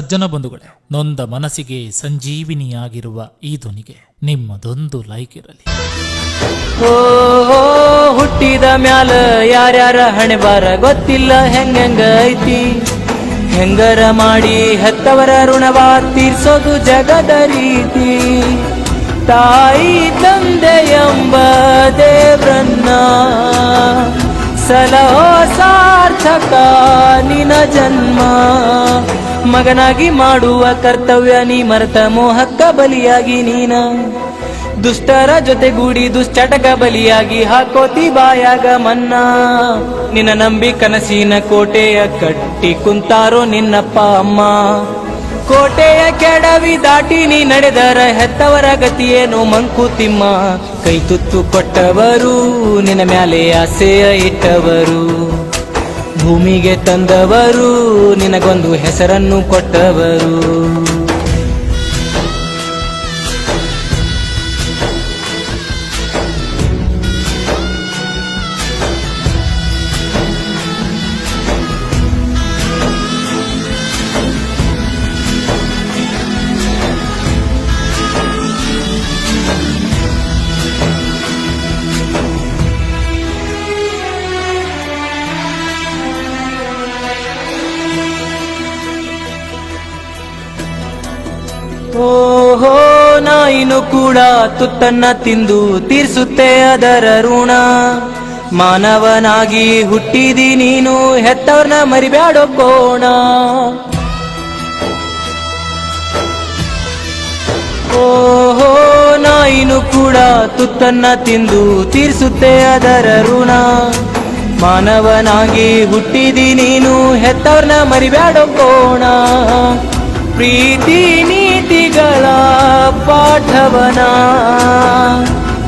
ಸಜ್ಜನ ಬಂಧುಗಳೇ, ನೊಂದ ಮನಸ್ಸಿಗೆ ಸಂಜೀವಿನಿಯಾಗಿರುವ ಈ ಧ್ವನಿಗೆ ನಿಮ್ಮದೊಂದು ಲೈಕ್ ಇರಲಿ. ಓ ಹುಟ್ಟಿದ ಮ್ಯಾಲ ಯಾರ್ಯಾರ ಹಣೆ ಬಾರ ಗೊತ್ತಿಲ್ಲ ಹೆಂಗ ಐತಿ. ಹೆಂಗರ ಮಾಡಿ ಹೆತ್ತವರ ಋಣವ ತೀರ್ಸೋದು ಜಗದ ರೀತಿ. ತಾಯಿ ತಂದೆ ಎಂಬ ದೇವ್ರನ್ನ ಸಲಹೋ ಸಾರ್ಥಕ ನಿನ ಜನ್ಮ. ಮಗನಾಗಿ ಮಾಡುವ ಕರ್ತವ್ಯ ನೀ ಮರೆತ ಮೋಹಕ್ಕ ಬಲಿಯಾಗಿ ನೀನ. ದುಷ್ಟರ ಜೊತೆಗೂಡಿ ದುಶ್ಚಟಕ ಬಲಿಯಾಗಿ ಹಾಕೋತಿ ಬಾಯಾಗ ಮನ್ನ. ನಿನ್ನ ನಂಬಿ ಕನಸಿನ ಕೋಟೆಯ ಕಟ್ಟಿ ಕುಂತಾರೋ ನಿನ್ನಪ್ಪ ಅಮ್ಮ. ಕೋಟೆಯ ಕೆಡವಿ ದಾಟಿ ನೀ ನಡೆದರ ಹೆತ್ತವರ ಗತಿಯೇನು ಮಂಕುತಿಮ್ಮ. ಕೈ ತುತ್ತು ಕೊಟ್ಟವರು ನಿನ್ನ ಮ್ಯಾಲೆ ಆಸೆಯ ಇಟ್ಟವರು. ಭೂಮಿಗೆ ತಂದವರು ನಿನಗೊಂದು ಹೆಸರನ್ನು ಕೊಟ್ಟವರು. ಓಹೋ ನಾಯಿನು ಕೂಡ ತುತ್ತನ್ನ ತಿಂದು ತೀರ್ಸುತ್ತೆ ಅದರ ಋಣ. ಮಾನವನಾಗಿ ಹುಟ್ಟಿದಿ ನೀನು ಹೆತ್ತವ್ರನ್ನ ಮರಿಬ್ಯಾಡೋ ಕೋಣ. ಓಹೋ ನಾಯಿನು ಕೂಡ ತುತ್ತನ್ನ ತಿಂದು ತೀರ್ಸುತ್ತೆ ಅದರ ಋಣ. ಮಾನವನಾಗಿ ಹುಟ್ಟಿದಿ ನೀನು ಹೆತ್ತವ್ರನ್ನ ಮರಿಬ್ಯಾಡೋ ಕೋಣ. ಪ್ರೀತಿ ನೀತಿಗಳ ಪಾಠವನ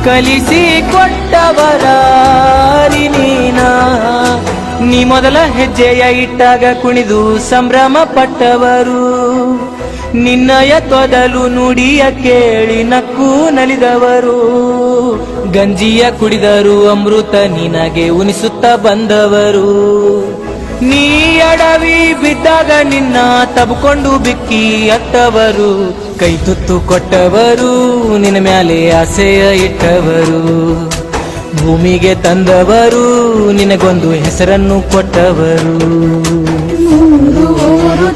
ಕಲಿಸಿ ಕೊಟ್ಟವರ ನೀನ. ನೀ ಮೊದಲ ಹೆಜ್ಜೆಯ ಇಟ್ಟಾಗ ಕುಣಿದು ಸಂಭ್ರಮ ಪಟ್ಟವರು. ನಿನ್ನಯ ತೊದಲು ನುಡಿಯ ಕೇಳಿ ನಕ್ಕು ನಲಿದವರು. ಗಂಜಿಯ ಕುಡಿದರು ಅಮೃತ ನಿನಗೆ ಉಣಿಸುತ್ತ ಬಂದವರು. ನೀ ಅಡವಿ ಬಿದ್ದಾಗ ನಿನ್ನ ತಬ್ಕೊಂಡು ಬಿಕ್ಕಿ ಅತ್ತವರು. ಕೈ ತುತ್ತು ಕೊಟ್ಟವರು ನಿನ್ನ ಮ್ಯಾಲೆ ಆಸೆಯ ಇಟ್ಟವರು. ಭೂಮಿಗೆ ತಂದವರು ನಿನಗೊಂದು ಹೆಸರನ್ನು ಕೊಟ್ಟವರು.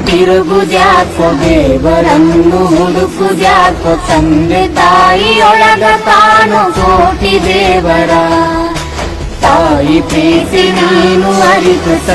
ತಿರುಗುದ್ಯಾಕೋ ದೇವರನ್ನು ಹುಡುಕುದ್ಯಾಕೋ. ತಂದೆ ತಾಯಿಯೊಳಗ ಕಾಣೋ ಕೋಟಿ ದೇವರ. ತಾಯಿ ಪ್ರೀತಿ ನೀನು ಅರಿತು